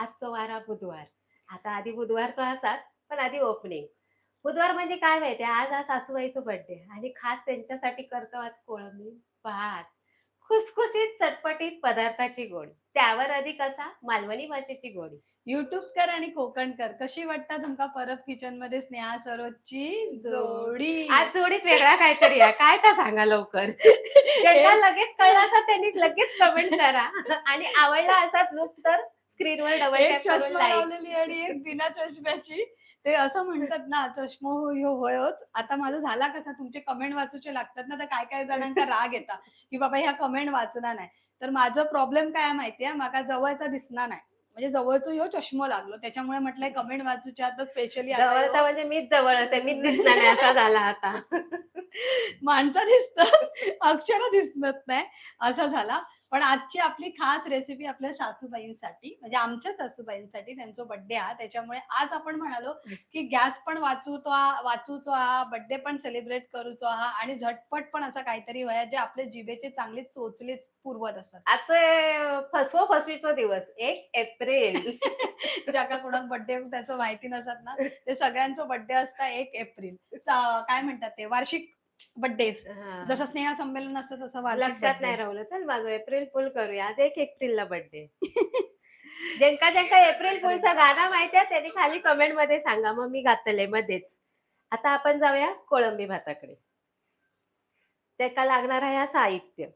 आजचा वारा बुधवार. आता आधी बुधवार तो असाच, पण आधी ओपनिंग. बुधवार म्हणजे काय माहितीये, आज हा सासूबाईचा बर्थडे आणि खास त्यांच्यासाठी करतो आज कोळंबी, भात, खुसखुशीत चटपटीत पदार्थाची गोडी. त्यावर अधिक असा मालवणी भाषेची गोडी. युट्यूबकर आणि कोकणकर कशी वाटता तुमका परब किचन मध्ये स्नेहा सरोजची जोड आज जोडी. जोडीत वेगळा काहीतरी आहे. काय तर सांगा लवकर. ज्यांना एक लगेच कळलं असेल त्यांनी लगेच कमेंट करा आणि आवडला असाच लूक तर स्क्रीनवर डबल एक टॅप करून चष्मा लाईक. लावलेली आणि एक बिना चष्म्याची. ते असं म्हणतात ना, चष्मा ह्यो होयोच. आता माझं झाला कसा तुमचे कमेंट वाचूचे लागतात ना, तर काही-काही जणांका राग येता, की बाबा ह्या कमेंट वाचना नाही. तर माझं प्रॉब्लेम काय आहे माहिती आहे, माका जवळचा दिसणार नाही. म्हणजे जवळचो ह्यो चष्मा लागलो. त्याच्यामुळे म्हटलंय कमेंट वाचूच्या आता स्पेशली आता ह्यो जवळचा म्हणजे मीच जवळ असेल, मीच दिसणार नाही असा झाला आता. माणसं दिसतात, अक्षरं दिसत नाही, असा झाला. पण आजची आपली खास रेसिपी आपल्या सासूबाईंसाठी, म्हणजे आमच्या सासूबाईंसाठी त्यांचा बर्थडे हा. त्याच्यामुळे आज आपण म्हणालो, की गॅस पण वाचूचो हा, बर्थडे पण सेलिब्रेट करूचो हा आणि झटपट पण असं काहीतरी व्हाया, जे आपल्या जिभेचे चांगले चोचले पुरवत असतात. आजचं फसवो फसवीचो दिवस 1 एप्रिल. ज्याका कोणाक बर्थडे त्याचं माहिती नसत ना, ते सगळ्यांचा बर्थडे असता 1 एप्रिल. काय म्हणतात ते वार्षिक बर्थडेज. हां. जसं स्नेह संमेलन असतं तसं वार्षिक लक्षात बर्थडे. नाही राहिलं. चल माझं एप्रिल फुल करूया. आज 1 एप्रिलला बर्थडे. ज्यांका ज्यांका एप्रिल अरे फुलचं गाणं माहिती आहे त्यांनी खाली कमेंटमध्ये सांगा. मग मी घातलंय मध्येच. आता आपण जाऊया कोळंबी भाताकडे. त्याला लागणार आहे हा साहित्य.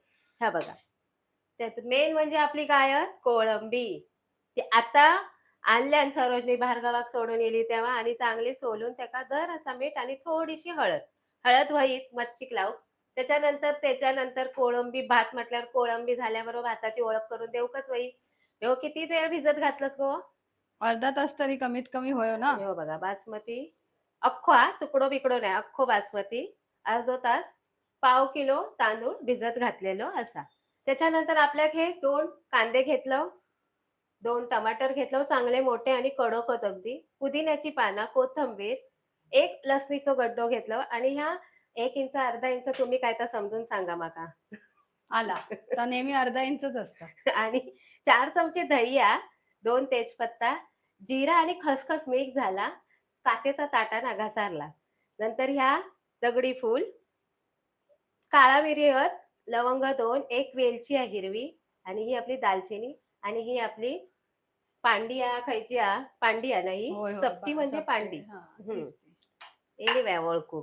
हे बघा. त्यात मेन म्हणजे आपली काय आहे? कोळंबी. ती आता आणल्यान सरोजनी बाहेरगावाक सोडून येली तेव्हा आणि चांगली सोलून त्याका जरासा मीठ आणि थोडीशी हळद. हळद व्हाईच मच्छीक लावू. त्याच्यानंतर कोळंबी भात म्हटल्यावर कोळंबी झाल्याबरोबर भाताची ओळख करून देऊ कस बाई? ह्यो किती वेळ भिजत घातलंस गं? अर्धा तास तरी कमीत कमी होय ना. ह्यो बघा बासमती अख्खो हा, तुकडो-बिकडो नाही, अख्खो बासमती अर्धो तास, पाव किलो तांदूळ भिजत घातलेलो असा. त्याच्यानंतर आपल्याक हे 2 कांदे घेतलं, 2 टमाटर घेतलं चांगले मोठे आणि कडक होत अगदी. पुदिन्याची पानं, कोथिंबीर, 1 लसणीचो गड्डो घेतलं आणि ह्या 1 इंच, अर्धा इंच तुम्ही काय तर समजून सांगा माका. आला. तर नेहमी अर्धा इंचच असतं. आणि 4 चमचे दही हा, 2 तेजपत्ता, जिरा आणि खसखस मिक्स झाला, काचेचा ताटाना घासारला. नंतर ह्या दगडी फूल, काळा मिरी हळद, लवंग 2, 1 वेलची आहे हिरवी आणि ही आपली दालचिनी आणि ही आपली पांडी हा खयची हा? पांडी हा ना ही? होय, होय. चपटी म्हणजे चपटे. पांडी. हां, हं. तीच ती. एनिवे ओळखू.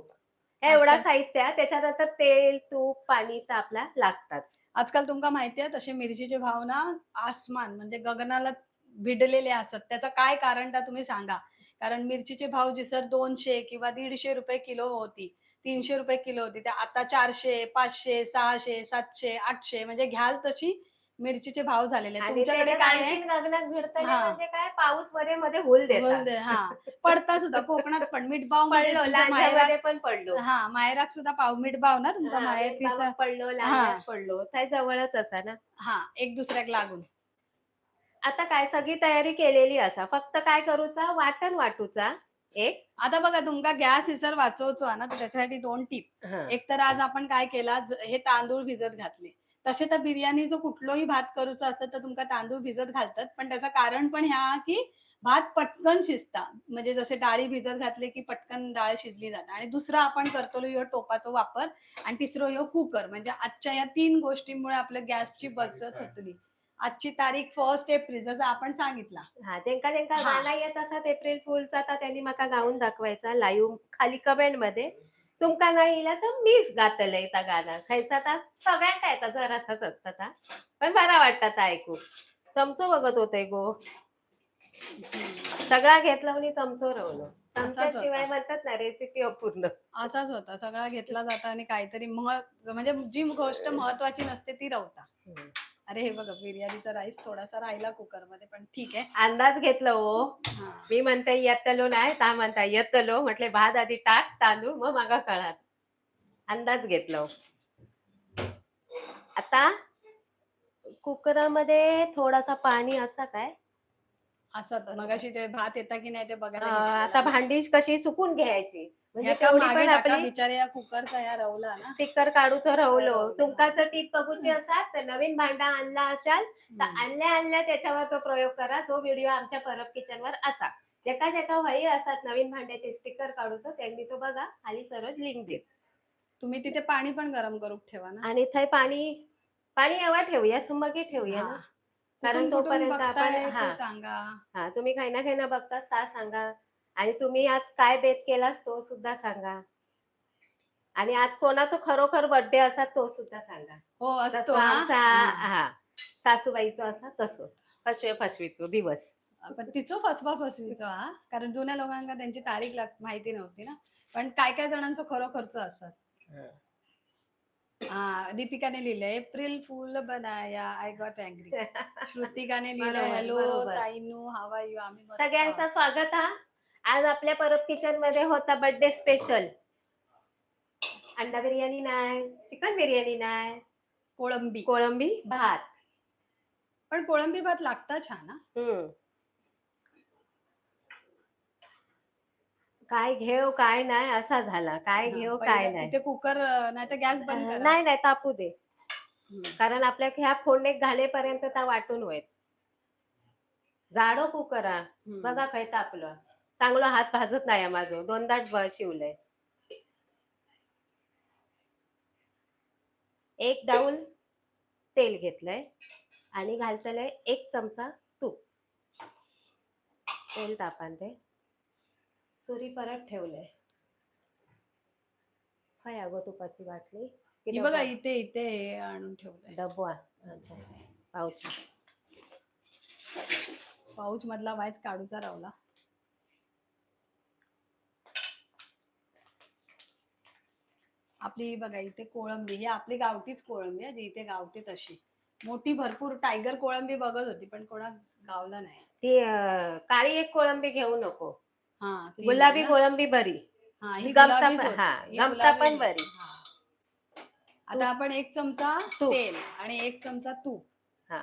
हे एवढा आजकाल साहित्य आहे. त्याच्यानंतर तेल, तूप, पाणी तर आपला लागताच. आजकाल तुमका माहिती आहे तसे मिरचीचे भाव ना आसमान म्हणजे गगनाला भिडलेले असतात. त्याचं काय कारण का तुम्ही सांगा? कारण मिरचीचे भाव जिसर 200 किंवा ₹150 किलो होती, ₹300 किलो होती. ते आता 400, 500, 600, 700, 800 म्हणजे घ्याल तशी मिरचीचे भाव झालेले आहेत. आणि तुमच्याकडे त्याच्यात काय आहे? आणखीन गगनात भिडतले हां. म्हणजे काय पाऊस मध्ये-मध्ये हूल देतात. होलदे हां. पडता सुद्धा कोकणात पण मिठबावमध्ये पडलो, तुमच्या माहेरात लांजामध्ये पण पडलो. हां, माहेरात सुद्धा मिठबाव ना तुमचा हां, माहेर तिचा मेंढपाळात पडलो, लांजात हां, पडलो. काय जवळच असा ना. हां. एक दुसऱ्याक लागून. आता काय सगळी तयारी केलेली असा. फक्त काय करूचा वाटण वाटूचा एक. आता बघा तुमका गॅस इसर वाचवचो आहे ना, तर त्याच्यासाठी 2 टिप. हां. एक तर आज आपण काय केला हे तांदूळ भिजत घातले. तसे तर बिर्याणीचा कुठलाही भात करूचा असेल तर तुमका तांदूळ भिजत घालतात. पण त्याचं कारण पण ह्या की भात पटकन शिजता. म्हणजे जसे डाळी भिजत घातले की पटकन डाळ शिजली जाते आणि दुसरं आपण करतो ह्यो टोपाचा वापर आणि तिसरं ह्यो कुकर. म्हणजे आजच्या या 3 गोष्टींमुळे आपल्या गॅसची बचत होतली. आजची तारीख 1 एप्रिल जसं आपण सांगितला. हां, ज्यांका ज्यांका हां. गाणं येत असत एप्रिल फूलचा तर त्यांनी माका गाऊन दाखवायचा लाईव्ह खाली कमेंटमध्ये. तुमका नाही येला तर मीच गातलंय त्या गाणं. खायचा तर सगळ्यांका येता जरासाच असतं ता. पण बरा वाटतं ता ऐकू. चमचो बघत होते गो. सगळा घेतला आणि चमचो रवलो. असाच चमच्याशिवाय होता. म्हणतात ना रेसिपी अपूर्ण. असाच होता. सगळा घेतला जाता आणि काहीतरी म्हणजे जी गोष्ट महत्त्वाची नसते ती रवता. हं. अरे हे बघा बिर्याणीचा राईस थोडासा राहिला कुकरमध्ये पण ठीक आहे. अंदाज घेतलं हो. हां. मी म्हणते येतलो नाही, ता म्हणता येतलो. म्हटले भात आधी टाक, तांदूळ मग मागा कळात. अंदाज घेतलं. आता कुकरमध्ये थोडासा पाणी असा काय असं तर मगाशी ते भात येता की नाही ते बघायला आता घेतलेला. भांडी कशी सुकून घ्यायची. म्हणजे याका तेवढी मागे पण टाका आपली बिचारे या कुकरचा या रवला ना. स्टिकर काढूचो रावलो. रवलो, तुमका हा. जर टीप बघूची असतात तर नवीन भांडा आणला असाल तर हम्म. आणल्या त्याच्यावर तो प्रयोग करा. तो व्हिडिओ आमच्या परब किचनवर असा. ज्याका ज्याका हवी असतात नवीन भांड्याचे स्टिकर काढूचो त्यांनी तो बघा खाली सरळ लिंक देत. तुम्ही तिथे पाणी पण गरम करून ठेवा ना. आणि थंय पाणी पाणी एव्हा ठेवूया मग ठेवूया हा. ना. कारण कुठून कुठून तोपर्यंत आपण बघताय हा ते सांगा. हा तुम्ही काही ना काही ना बघताच ता सांगा. आणि तुम्ही आज काय बेत केलास तो सुद्धा सांगा. आणि आज कोणाचा खरोखर बर्थडे असा तो सुद्धा सांगा. हो असतो तसं हा. आमचा हा. हा सासूबाईचा असा तसं फसवीचो दिवस. पण तिचो फसवा फसवीचो हा, कारण जुन्या लोकांना त्यांची तारीख माहिती नव्हती ना. पण काय काय जणांचं खरोखरच असत. हा, दीपिकाने लिहिलंय एप्रिल फूल बनाया आय गॉट अँग्री. श्रुतिकाने लिहिलंय बरोबर, हॅलो बरोबर. ताईनू हाव आर यू, आम्ही मस्त सगळ्यांचं आहोत. स्वागत हा. आज आपल्या परब किचन मध्ये होता बर्थडे स्पेशल. अंडा बिर्याणी नाही, चिकन बिर्याणी नाही, कोळंबी. कोळंबी भात. पण कोळंबी भात लागता छान हा. काय घेऊ काय नाही असा झाला. काय घेऊ काय पहिलं नाही. इथे कुकर नाही तर गॅस बंद करा. नाही नाही तापू दे. कारण आपल्या ह्या फोडणे घालेपर्यंत त्या वाटून होईल. जाडो कुकरा बघा काय तापलं. चांगलं हात भाजत नाही माझं. दोनदा शिवलंय. एक डाऊल तेल घेतलंय आणि घालतलंय 1 चमचा तूप. तेल तापान ते सुरी परत ठेवलंय. काय अगो तुपाची बाटली ही बघा इथे इथे हे आणून ठेवलंय. डब्बा. अच्छा पाऊच. पाऊच मधला वाईच काढूचा रावला. आपली बघा इथे कोळंबी ही आपली गावठीच कोळंबी आहे जी इथे गावठी तशी मोठी भरपूर टायगर कोळंबी बघत होती पण कोणा गावला नाही. ती काळी एक कोळंबी घेऊ नको. हा ती गुलाबी ना? कोळंबी बरी. हा ही गमता गुलाबीच पण होती. हा ही गमता गुलाबी पण होती. बरी. हा. आता आपण 1 चमचा तूप. तेल आणि 1 चमचा तूप. हा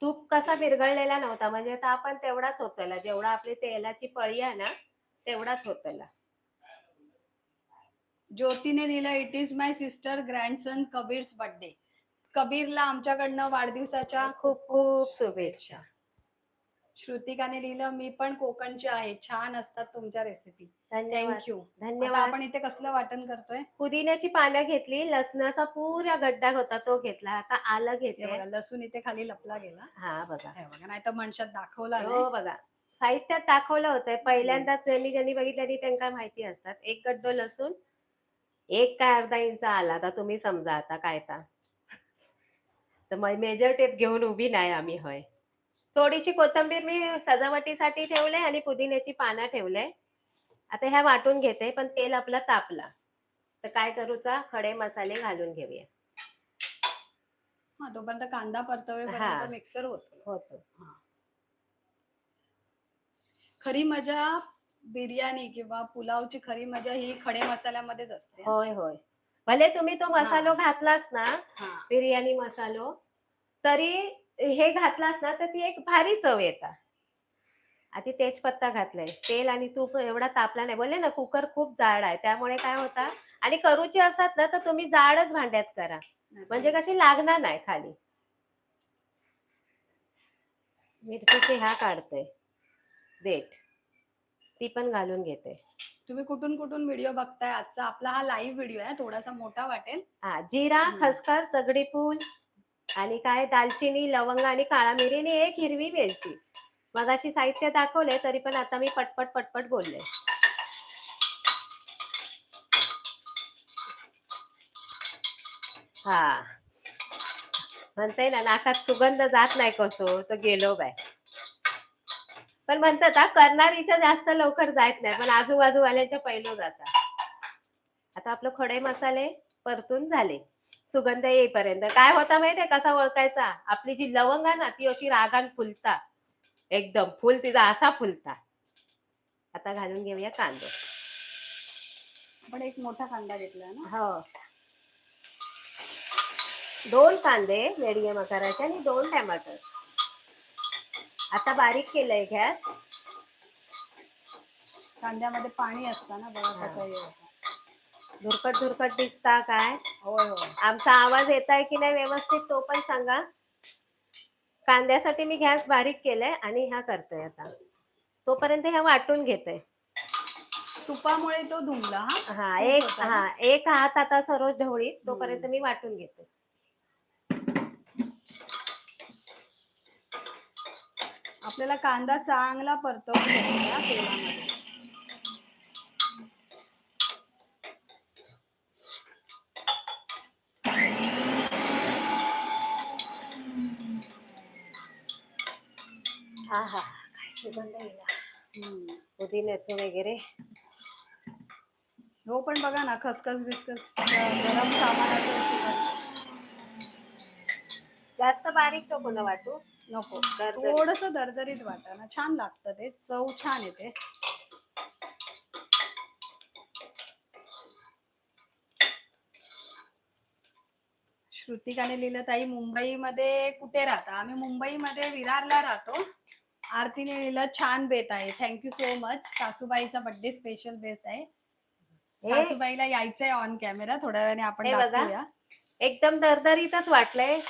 तूप कसा विरघळलेला नव्हता म्हणजे आता आपण तेवढाच होतला जेवढा आपली तेलाची पळी आहे ना तेवढाच होतला. ज्योतीने लिहिलं it is my sister grandson Kabir's birthday. कबीरला आमच्याकडनं वाढदिवसाच्या खूप खूप शुभेच्छा. श्रुतिकाने लिहिलं मी पण कोकणची आहे, छान असतात तुमच्या रेसिपी. धन्यवाद. थँक्यू. आता धन्यवाद. आपण इथे कसलं वाटण करतोय. पुदिन्याची पानं घेतली. लसणाचा पुरा गड्डा होता तो घेतला. आता आलं हे घेते. बघा लसूण इथे खाली लपला गेला. हा बघा. हे बघा नाही तर मनशात दाखवला नाही. हो बघा साहित्यात दाखवलं होतं. पहिल्यांदाच ज्यांनी बघितलं त्यांना माहिती असतात. 1 गड्डो लसूण 1 काय अर्धा इंच आला. आता तुम्ही समजा आता काय तर मेजर टेप घेऊन उभी नाही आम्ही होय. थोडीशी कोथिंबीर मी सजावटीसाठी ठेवले आणि पुदिन्याची पानं ठेवले. आता ह्या वाटून घेते पण तेल आपलं तापला तर काय करूचा खडे मसाले घालून घेऊया. हा तोपर्यंत कांदा परतवेपर्यंत मिक्सर होतो. खरी मजा बिर्याणी किंवा पुलावची खरी मजा ही खडे मसाल्यामध्येच असते. होय होय. भले तुम्ही तो मसालो घातलास ना बिर्याणी मसालो तरी हे घातलास ना तर ती एक भारी चव येतात. आधी तेजपत्ता घातलाय. तेल आणि तूप एवढा तापला नाही. बोलले ना कुकर खूप जाड आहे त्यामुळे काय होता आणि करूची असतात ना तर तुम्ही जाडच भांड्यात करा म्हणजे कशी लागणार नाही खाली. मिरचीचे ह्या काढते देठ ती पण घालून घेते. तुम्ही कुठून कुठून व्हिडिओ बघताय. आजचा आपला हा लाईव्ह व्हिडिओ आहे. थोडासा मोठा वाटेल. हा जिरा खसखस दगडी फूल आणि काय दालचिनी लवंग आणि काळा मिरी आणि 1 हिरवी वेलची. मगाशी साहित्य दाखवले तरी पण आता मी पटपट बोलले. हा म्हणते ना नाकात सुगंध जात नाही कसो तो गेलो बाय. पण म्हणतात करणारीच्या जास्त लवकर जात नाही पण आजूबाजूवाल्याच्या पहिलं जातात. आता आपलं खडे मसाले परतून झाले. सुगंध येईपर्यंत काय होता माहितीये कसा ओळखायचा. आपली जी लवंग आहे ना ती अशी रागान फुलता एकदम फुल तिचा असा फुलता. आता घालून घेऊया कांदे. आपण 1 मोठा कांदा घेतला ना. हो 2 कांदे मीडियम आकाराचे आणि 2 टमाटर. आता बारीक केलंय गॅस. कांद्यामध्ये पाणी असतं ना बघा हा. कसं हे होतं. धुरकट धुरकट दिसता काय? होय होय. आमचा आवाज येत आहे की नाही व्यवस्थित तो पण सांगा. कांद्यासाठी मी गॅस बारीक केलाय आणि ह्या करतोय आता. तोपर्यंत ह्या वाटून घेते. तुपामुळे तो धुमला हा तूप होता ना. एक हात आता सरोज ढवळीत तोपर्यंत मी वाटून घेते. आपल्याला कांदा चांगला परतवून घ्यायचा तेलामध्ये. हा हा काय सुगंध येईल हम्म. पुदिन्याचं वगैरे. हो पण बघा ना खसखस बिस्कस गरम सामानाचं सुगंध. जास्त बारीक नको ना वाटू. नको, दरदरीत. थोडस दरदरीत वाटा ना, छान लागतं ते, चव छान येते. श्रुतिकाने लिहिलं ताई मुंबईमध्ये कुठे राहता? आम्ही मुंबईमध्ये विरारला राहतो. आरतीने लिहिलं छान बेत आहे, थँक्यू सो मच. सासूबाईचा बर्थडे स्पेशल बेत आहे. हे सासूबाईला यायचंय ऑन कॅमेरा, थोड्या वेळाने आपण हे बघा दाखवूया. एकदम दरदरीतच वाटलंय.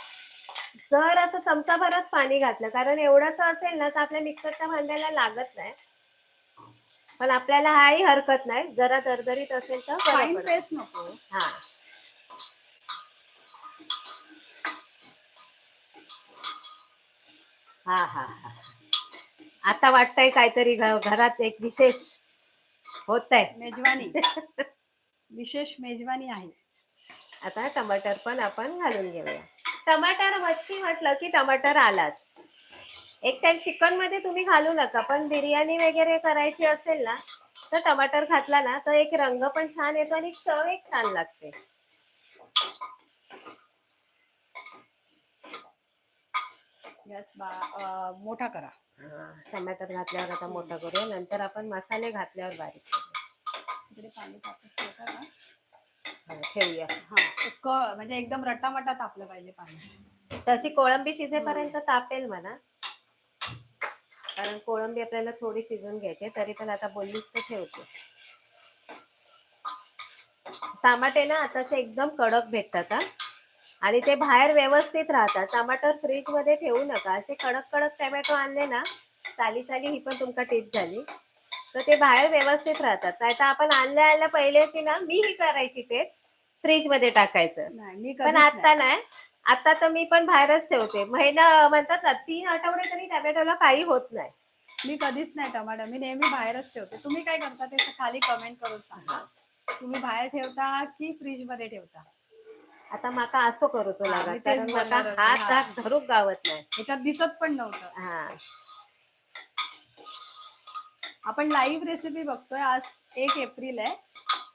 जर असं चमचाभरच पाणी घातलं, कारण एवढंच असेल ना तर आपल्या मिक्सरच्या भांड्याला लागत नाही. पण आपल्याला हाही हरकत नाही, जरा दरदरीत असेल तर बरं फाईन पडतं. पेस्ट नको. हा हा हा हा. आता वाटतंय काहीतरी घरात एक विशेष होत आहे. मेजवानी विशेष मेजवानी आहे. आता टमाटर पण आपण घालून घेऊया. टमाटर मच्छी म्हटलं की टमाटर आलाच. एक टाइम चिकन मध्ये तुम्ही घालू नका, पण बिर्याणी वगैरे करायची असेल ना तर टमाटर घातला ना तर एक रंग पण छान येतो आणि चव एक छान लागते. गॅस मोठा करा. टमाटर घातल्यावर आता मोठा करूया, नंतर आपण मसाले घातल्यावर बारीक करूया. इकडे पाणी तापत ठेवता का? ठेवूया. हा म्हणजे एकदम रटामटा तापलं पाहिजे पाणी. तशी कोळंबी शिजेपर्यंत तापेल म्हणा, कारण कोळंबी आपल्याला थोडी शिजून घ्यायची. तरी पण आता बोललीच तर ठेवते. टमाटे ना आताचे एकदम कडक भेटतात हा, आणि ते बाहेर व्यवस्थित राहतात. टमाटर फ्रीज मध्ये ठेवू नका. असे कडक कडक टोमॅटो आणले ना, साली ही पण तुमका टिप झाली, तर ते बाहेर व्यवस्थित राहतात. नाही तर आपण आणल्या पहिले की ना, मी ही करायची ते फ्रीज मध्ये टाकायचं. पण आता नाही, आता तर मी पण बाहेरच ठेवते. महिना म्हणतात ना 3 आठवडे तरी टोमॅटोला काही होत नाही. मी कधीच नाही टमाटर, मी नेहमी बाहेरच ठेवते. तुम्ही काय करता ते खाली कमेंट करून सांगा. तुम्ही बाहेर ठेवता की फ्रीज मध्ये ठेवता? आता माका असं करू तो लागा, मी तेच कारण बोलणार माका होते. हात धरूक गावत नाही. ह्याच्यात दिसत पण नव्हतं. हा आपण लाईव्ह रेसिपी बघतोय. आज 1 एप्रिल आहे,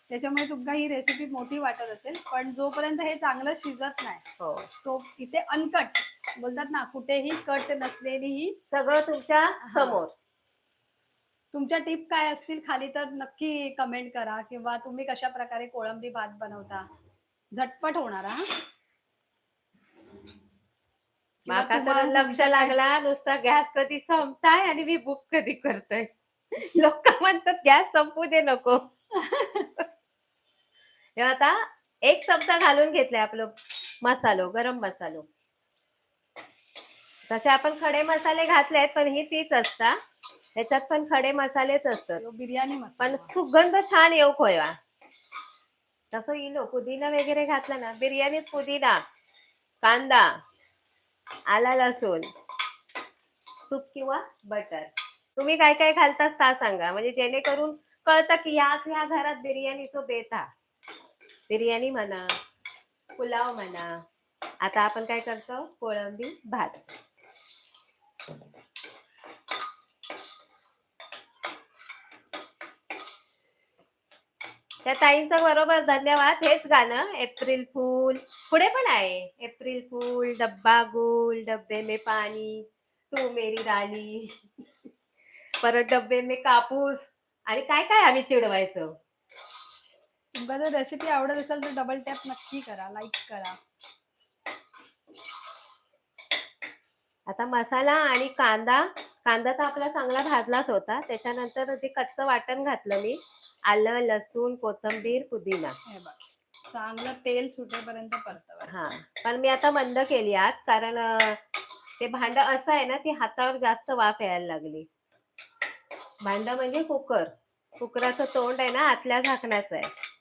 त्याच्यामुळे तुमका ही रेसिपी मोठी वाटत असेल, पण जोपर्यंत हे चांगलं शिजत नाही हो, तो इथे अनकट बोलतात ना, कुठेही कट नसलेली ही सगळं तुमच्या समोर. तुमच्या टिप काय असतील खाली तर नक्की कमेंट करा, किंवा तुम्ही कशा प्रकारे कोळंबी भात बनवता. झटपट होणार हा. किंवा माका तर तुम्हाला लक्ष तुमच्या काय लागला नुसता गॅस कधी संपताय आणि मी बुक कधी करतोय. लोक म्हणतात गॅस संपू दे नको. हे आता 1 चमचा घालून घेतलाय आपलं मसालो, गरम मसालो. तसे आपण खडे मसाले घातलेत, पण ही तीच असता. त्याच्यात पण खडे मसालेच असतात, बिर्याणी पण मसाला. सुगंध छान येऊ खोया. तसं इलो पुदिना वगैरे घातला ना, बिर्याणीत पुदिना, कांदा, आला लसूण, तूप किंवा बटर. तुम्ही काय काय घालतास ता सांगा, म्हणजे जेणेकरून कळतं की ह्या घरात बिर्याणीचं बेत हा. बिर्याणी म्हणा, पुलाव म्हणा. आता आपण काय करतो, कोळंबी भात. त्या ताईंचं बरोबर धन्यवाद. हेच गाणं एप्रिल फूल पुढे पण आहे. एप्रिल फूल, डब्बा गुल, डब्बे में पाणी, तू मेरी राणी. परत डब्बे में कापूस, आणि काय काय आम्ही चिडवायचो. तुम्हाला जर रेसिपी आवडत असेल तर डबल टॅप नक्की करा, लाईक करा. आता मसाला आणि कांदा कांदा तर आपला चांगला भाजलाच होता. त्याच्यानंतर ते कच्चं वाटण घातलं मी. आलं, लसूण, कोथिंबीर, पुदिना. हे बघ, चांगलं तेल सुटेपर्यंत परतवायचं. हां. पण मी आता मंद केली आज, कारण ते भांडं असं आहे ना, ती हातावर जास्त वाफ यायला लागली. भांडं म्हणजे कुकर. कुकराचं तोंड आहे ना, आतल्या झाकणाचं आहे.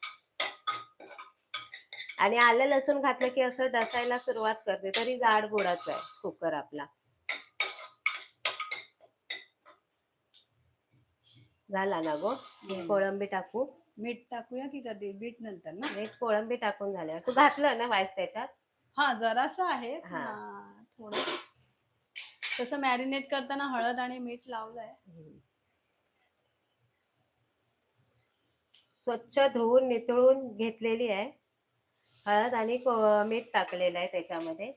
आणि आलं लसूण घातलं की असं डसायला सुरुवात करते, तरी जाड बुडाचा आहे कुकर आपला. झाला ना गो. कोळंबी टाकू. मीठ टाकूया की कधी? बीट नंतर ना. मीठ कोळंबी टाकून झाल्यावर. तू घातलं ना वाईस त्याच्यात? हा, जरासं आहे. हा. थोडं तसं मॅरिनेट करताना हळद आणि मीठ लावलंय. स्वच्छ धुवून नितळून घेतलेली आहे. हळद आणि मीठ टाकलेलं आहे त्याच्यामध्ये.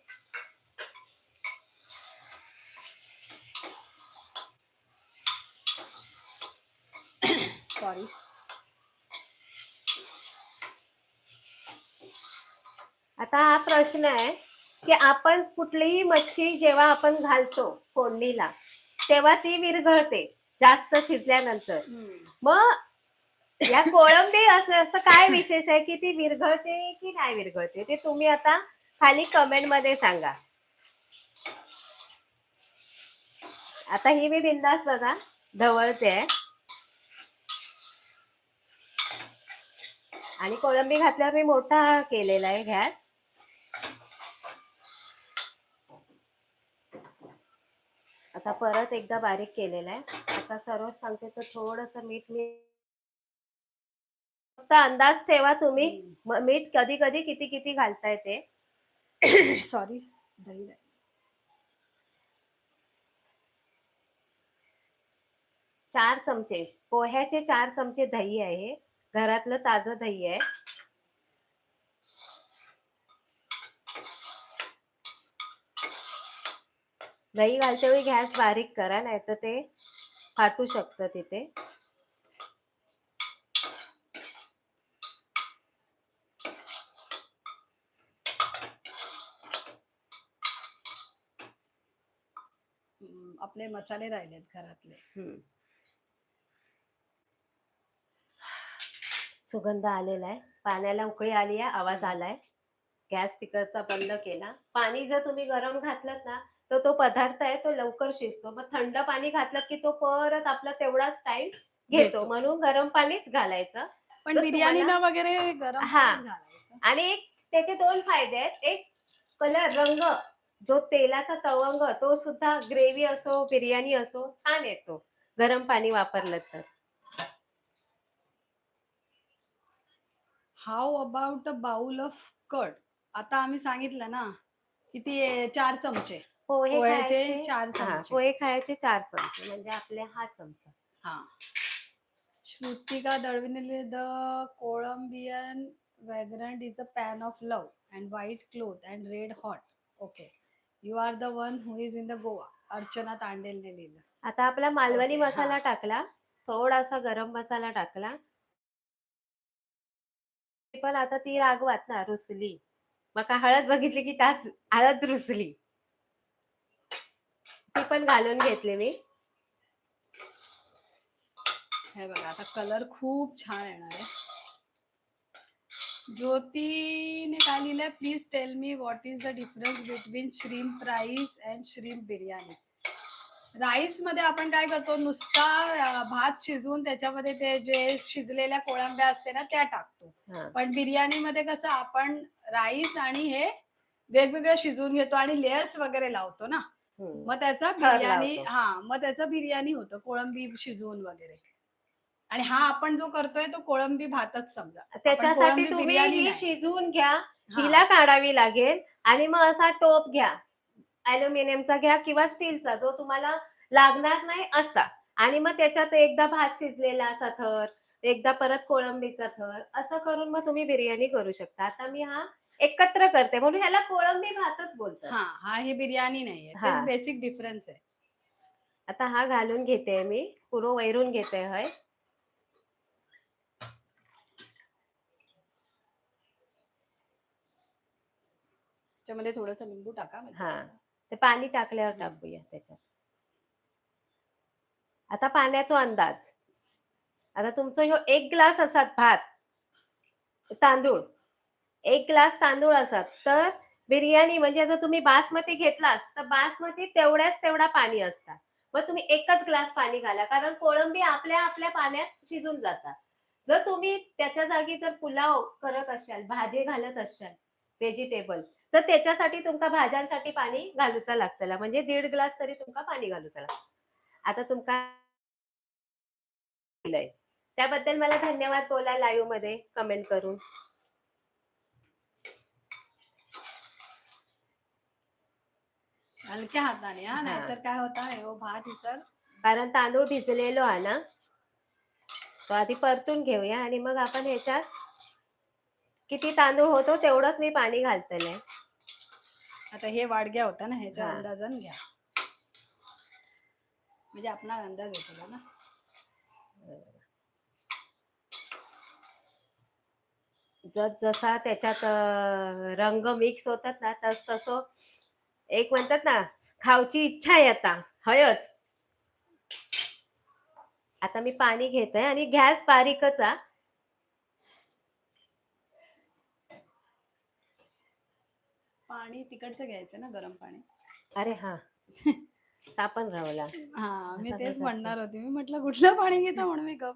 सॉरी. आता हा प्रश्न आहे की आपण कुठलीही मच्छी जेव्हा आपण घालतो फोडणीला, तेव्हा ती विरघळते जास्त शिजल्यानंतर. मग या कोळंबी असं असं काय विशेष आहे की ती विरघळते की नाही विरघळते, ते तुम्ही आता खाली कमेंट मध्ये सांगा. आता ही मी बिंदास बघा ढवळते आहे. आणि कोळंबी घातल्यावर मी मोठा केलेला आहे गॅस. आता परत एकदा बारीक केलेला आहे. आता सर्व सांगते तर थोडंसं मीठ मी फक्त अंदाज ठेवा तुम्ही. मीठ कधी कधी किती किती घालताय ते. सॉरी. दही 4 चमचे पोह्याचे 4 चमचे दही आहे. घरातलं ताजं दही आहे. दही घालते वेळी गॅस बारीक करा, नाही तर ते फाटू शकतं तिथे. आपले मसाले राहिलेत घरातले. सुगंध आलेला आहे. पाण्याला उकळी आली आहे, आवाज आलाय. गॅस तिकडचा बंद केला. पाणी जर तुम्ही गरम घातलं ना तर तो पदार्थ आहे तो लवकर शिजतो. मग थंड पाणी घातलं की तो परत आपला तेवढाच टाइम घेतो. म्हणून गरम पाणीच घालायचं. पण बिर्याणीला वगैरे गरम पाणीच घालायचं. आणि एक त्याचे 2 फायदे आहेत. एक कलर, रंग, जो तेलाचा तवंग तो सुद्धा ग्रेव्ही असो बिर्याणी असो छान येतो गरम पाणी वापरलं तर. How about a bowl of curd? आता आम्ही सांगितलं ना किती 4 चमचे पोहे पोह्याचे खायचे 4 चमचे. पोहे खायचे 4 चमचे म्हणजे आपले हा चमचा. हा. श्रुतिका दळविलेले the Colombian vagrant is a pan of love and white cloth and red hot. Okay. You are the one who is in the Goa. Archana तांडेलने लिहिलं. आता आपला मालवणी Okay, मसाला टाकला, थोडासा गरम मसाला टाकला. पण आता ती रागवात ना रुसली. मग का हळद बघितली की त्याच हळद रुसली. ती पण घालून घेतली मी. हे बघा आता कलर खूप छान येणार आहे. ज्योतीने काय लिहिलंय? Please tell me what is the difference between श्रीम्प rice and श्रीम्प biryani. Rice मध्ये आपण काय करतो, नुसता भात शिजवून त्याच्यामध्ये ते जे शिजलेल्या कोळंब्या असते ना त्या टाकतो. पण बिर्याणी मध्ये कसं आपण राईस आणि हे वेगवेगळं शिजवून घेतो आणि लेयर्स वगैरे लावतो ना. मग त्याचा बिर्याणी मग त्याचा बिर्याणी होतं कोळंबी शिजवून वगैरे. आणि हा आपण जो करतोय तो कोळंबी भातच समजा. त्याच्यासाठी तुम्ही ही शिजवून घ्या, हिला काढावी लागेल आणि मग असा टोप घ्या, ॲल्युमिनियमचा घ्या किंवा स्टीलचा जो तुम्हाला लागणार नाही असा. आणि मग त्याच्यात एकदा भात शिजलेलाचा थर, एकदा परत कोळंबीचा थर, असं करून मग तुम्ही बिर्याणी करू शकता. आता मी हा एकत्र करते म्हणून ह्याला कोळंबी भातच बोलतात. हा ही बिर्याणी नाहीये, तेच बेसिक डिफरन्स आहे. आता हा घालून घेते मी, पुरो वैरून घेते हय. त्याच्यामध्ये थोडंसं लिंबू टाका. ते पाणी टाकल्यावर टाकूया त्याच्यात. आता पाण्याचो अंदाज. आता तुमचो ह्यो 1 ग्लास असत भात, तांदूळ 1 ग्लास तांदूळ असत, तर बिर्याणी म्हणजे जर तुम्ही बासमती घेतलास तर बासमती तेवढा पाणी असता. मग तुम्ही एकच ग्लास पाणी घाला, कारण कोळंबी आपल्या आपल्या पाण्यात शिजून जातात. जर तुम्ही त्याच्या जागी जर पुलाव करत असाल, भाजी घालत असाल व्हेजिटेबल, तर त्याच्यासाठी तुमका भाज्यांसाठी पाणी घालूचा लागतला, म्हणजे 1.5 ग्लास तरी तुमका पाणी घालूचा लागतं. आता तुमका दिलंय त्याबद्दल मला धन्यवाद बोला लाईव्ह मध्ये कमेंट करून. हलक्या हाताने हा, हा, नाहीतर काय होता हो भात इसर. कारण तांदूळ भिजलेलो आहे ना, तो आधी परतून घेऊया आणि मग आपण ह्याच्यात किती तांदूळ होतो तेवढंच मी पाणी घालतलंय. आता हे वाडग्या होता ना, ह्याच्या हा. अंदाजान घ्या, म्हणजे आपला अंदाज येतो ना. जसा त्याच्यात रंग मिक्स होतात ना, तसं एक म्हणतात ना, खाऊची इच्छा येता हयच. आता मी पाणी घेतोय आणि गॅस बारीकच आहे. पाणी तिकडचं घ्यायचं ना, गरम पाणी. अरे हा, तापण रावला. हा, मी असं तेच कसं म्हणणार होती. मी म्हटलं कुठलं पाणी घेता म्हणून मी गप.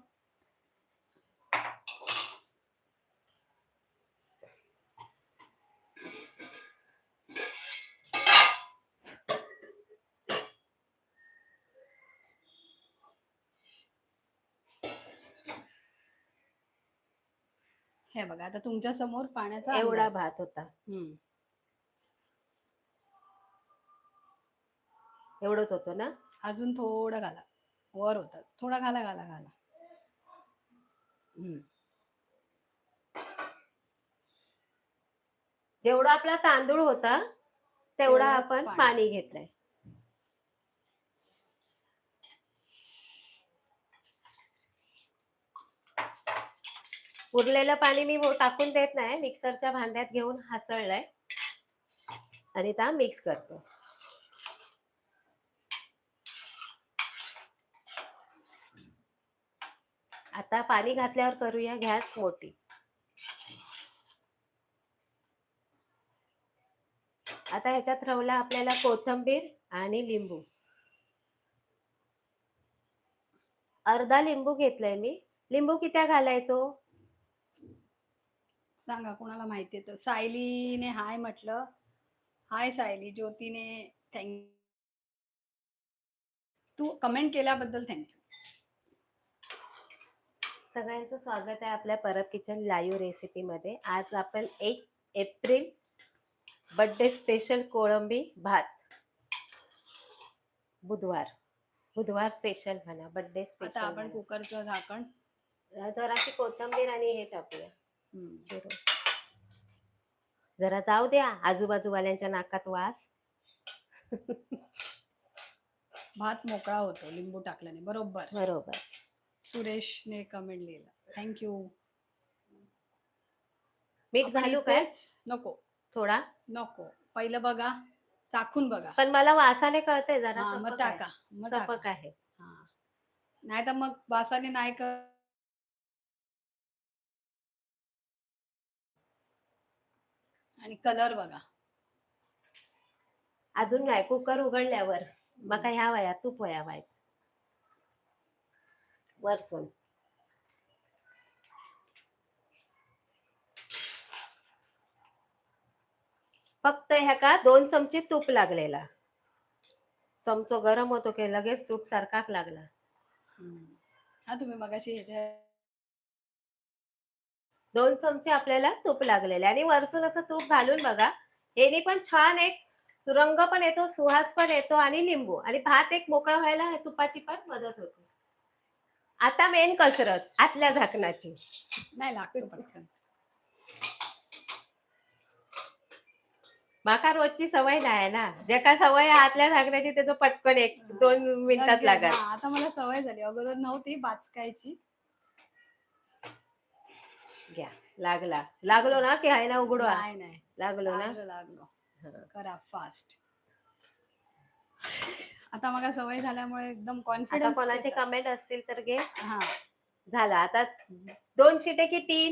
हे बघा, आता तुमच्या समोर पाण्याचा एवढा अंदाज. भात होता, हम्म. एवढंच होतं ना. अजून थोडं घाला, वर होतात, थोडा घाला घाला घाला. जेवढा आपला तांदूळ होता तेवढा तेवढंच आपण पाणी. पाणी घेतलंय. उरलेलं पाणी मी टाकून देत नाही, मिक्सरच्या भांड्यात घेऊन हासळलंय आणि त्या मिक्स करतो. आता पाणी घातल्यावर करूया गॅस मोठी. आता ह्याच्यात रवला आपल्याला कोथिंबीर आणि लिंबू. अर्धा लिंबू घेतलाय मी. लिंबू किती घालायचो सांगा, कोणाला माहिती तर. सायलीने हाय म्हटलं. हाय सायली. ज्योतीने थँक, तू कमेंट केल्याबद्दल थँक्यू. सगळ्यांचं स्वागत आहे आपल्या परब किचन लाईव्ह रेसिपी मध्ये. आज आपण 1 एप्रिल बर्थडे स्पेशल कोळंबी भात, बुधवार स्पेशल म्हणा, बर्थडे आता स्पेशल. आपण कुकरचं झाकण, जराशी कोथिंबीर आणि हे टाकूया. हम्म, जरा जाऊ द्या आजूबाजूवाल्यांच्या नाकात वास. भात मोकळा होतो लिंबू टाकल्याने. बरोबर. बरोबर. सुरेशने कमेंट लिहिलं, थँक्यू. मीठ आपण घालू काय इथेच नको, थोडा? नको, पहिलं बघा, चाखून बघा. पण मला वासाने कळतंय जरा हा, मग सपक आहे. टाका, मग सपक टाका. आहे. हा, नाही तर मग वासाने नाही कळ. आणि कलर बघा. अजून नाही, कुकर उघडल्यावर मग ह्या वयात तूप वया व्हायचं वरसून. फक्त ह्या का 2 चमचे तूप लागलेला. चमचो गरम होतो की लगेच तूप सारखाच लागला. हा, तुम्ही मगाशी ह्याच्या 2 चमचे आपल्याला तूप लागलेले आणि वरसून असं तूप घालून बघा. याने पण छान एक रंग पण येतो, सुहास पण येतो आणि लिंबू आणि भात एक मोकळा व्हायला तुपाची पण मदत होते. आता मेन कसरत आतल्या झाकणाची. नाही लागतो पटकन. माका रोजची सवय नाही ना, ज्याका सवय आहे आतल्या झाकण्याची त्याचं पटकन 1-2 मिनिटात लगेच. लागत. हा, आता मला सवय झाली, अगोदर नव्हती बाचकायची. घ्या, लागलो ना की आहे ना उघडवा. नाही नाही, लागलो ना. लागलो. करा फास्ट. आता मला सवय झाल्यामुळे एकदम आता कॉन्फिडन्स कोणाचे कमेंट असतील तर घे. हा झालं आता 2 शिटे की 3?